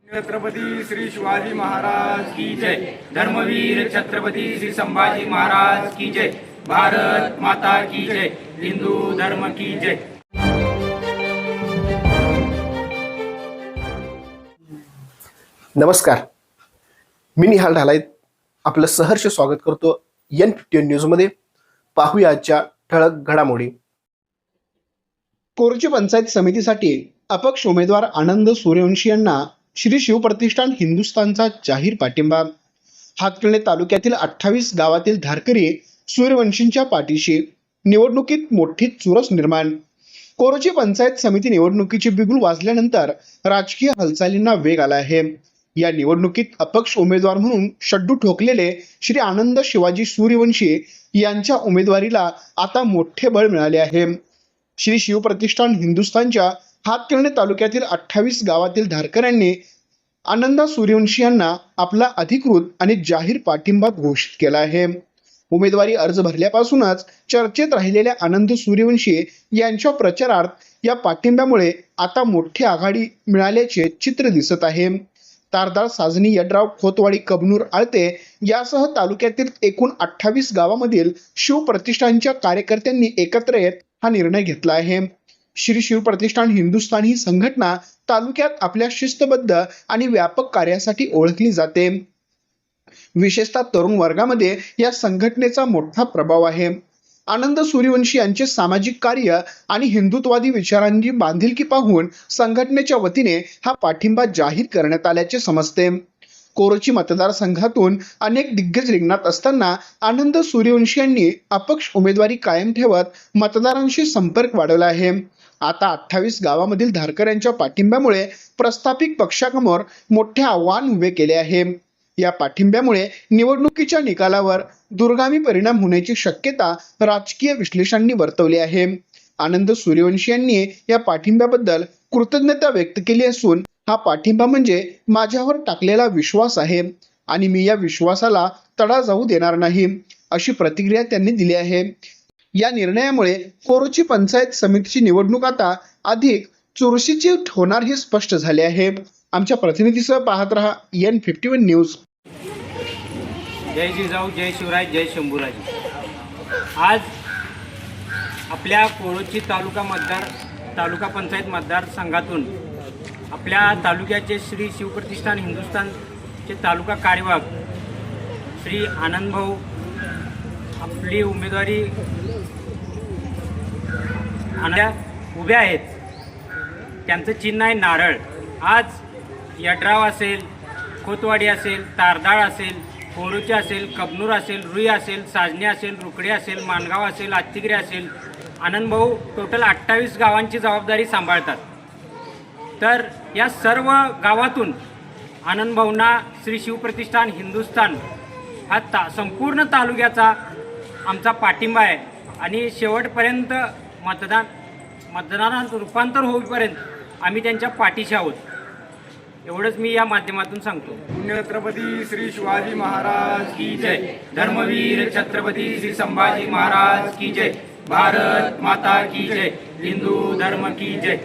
छत्रपती श्री शिवाजी महाराज की जय। धर्मवीर छत्रपती श्री संभाजी महाराज की जय। भारत माता की जय। हिंदू धर्म की जय। नमस्कार, मी निहाल ढालायत आपलं सहर्ष स्वागत करतो N15 न्यूज मध्ये। पाहूया आजच्या ठळक घडामोडी। कोरची पंचायत समितीसाठी अपक्ष उमेदवार आनंद सूर्यवंशी यांना श्री शिवप्रतिष्ठान हिंदुस्थानचा जाहीर पाठिंबा। हातकणंगले तालुक्यातील 28 गावातील धारकरी सूर्यवंशींच्या पाठीशी। निवडणुकीत मोठी चुरस निर्माण। कोरची पंचायत समिती निवडणुकीची बिगुल वाजल्यानंतर राजकीय हालचालींना वेग आला आहे। या निवडणुकीत अपक्ष उमेदवार म्हणून शड्डू ठोकलेले श्री आनंद शिवाजी सूर्यवंशी यांच्या उमेदवारीला आता मोठे बळ मिळाले आहे। श्री शिवप्रतिष्ठान हिंदुस्थानच्या हातकणंगले तालुक्यातील 28 गावातील धारकऱ्यांनी आनंद सूर्यवंशी यांना आपला अधिकृत आणि जाहीर पाठिंबा घोषित केला आहे। उमेदवारी अर्ज भरल्यापासूनच चर्चेत राहिलेल्या आनंद सूर्यवंशी यांच्या प्रचारार्थ या पाठिंब्यामुळे आता मोठी आघाडी मिळाल्याचे चित्र दिसत आहे। तारदाळ, साजणी, यड्राव, खोतवाडी, कबनूर, आळते यासह तालुक्यातील एकूण 28 गावामधील शिवप्रतिष्ठानच्या कार्यकर्त्यांनी एकत्र येत हा निर्णय घेतला आहे। श्री शिवप्रतिष्ठान हिंदुस्थान ही संघटना तालुक्यात आपल्या शिस्तबद्ध आणि व्यापक कार्यासाठी ओळखली जाते। विशेषतः तरुण वर्गामध्ये या संघटनेचा मोठा प्रभाव आहे। आनंद सूर्यवंशी यांचे सामाजिक कार्य आणि हिंदुत्ववादी विचारांची बांधिलकी पाहून संघटनेच्या वतीने हा पाठिंबा जाहीर करण्यात आल्याचे समजते। कोरोची मतदारसंघातून अनेक दिग्गज रिंगणात असताना आनंद सूर्यवंशी यांनी अपक्ष उमेदवारी कायम ठेवत मतदारांशी संपर्क वाढवला आहे। आता 28 गावामधील धारकऱ्यांच्या पाठिंब्यामुळे प्रस्थापित पक्षासमोर मोठे आव्हान उभे केले आहे। या पाठिंब्यामुळे निवडणुकीच्या निकालावर दूरगामी परिणाम होण्याची शक्यता राजकीय विश्लेषकांनी वर्तवली आहे। आनंद सूर्यवंशी यांनी या पाठिंब्याबद्दल कृतज्ञता व्यक्त केली असून हा पाठिंबा म्हणजे माझ्यावर टाकलेला विश्वास आहे आणि मी या विश्वासाला तडा जाऊ देणार नाही, अशी प्रतिक्रिया त्यांनी दिली आहे। या निर्णयामुळे कोरोची पंचायत समितीची निवडणूक आता अधिक चुरशीची होणार हे स्पष्ट झाले आहे। आमच्या प्रतिनिधीसह पाहत रहा N51 न्यूज। जय जिजाऊ, जय शिवराय, जय शंभूराजी। आज आपल्या कोरोची तालुका पंचायत मतदारसंघातून आपल्या तालुक्याचे श्री शिवप्रतिष्ठान हिंदुस्थानचे तालुका कार्यवाह श्री आनंद भाऊ आपली उमेदवारी उभे आहेत। त्यांचं चिन्ह आहे नारळ। आज यड्राव असेल, खोतवाडी असेल, तारदाळ असेल, कोरोची असेल, कबनूर असेल, रुई असेल, साजणी असेल, रुकडी असेल, मानगाव असेल, आत्तिगिरी असेल, आनंद भाऊ टोटल 28 गावांची जबाबदारी सांभाळतात। तर या सर्व गावातून आनंद भाऊंना श्री शिवप्रतिष्ठान हिंदुस्थान हा संपूर्ण तालुक्याचा आमचा पाठिंबा आहे आणि शेवटपर्यंत मतदानात रूपांतर होईपर्यंत आम्ही त्यांच्या पाठीशी आहोत, एवढंच मी या माध्यमातून सांगतो। छत्रपती श्री शिवाजी महाराज की जय। धर्मवीर छत्रपती श्री संभाजी महाराज की जय। भारत माता की जय। हिंदू धर्म की जय।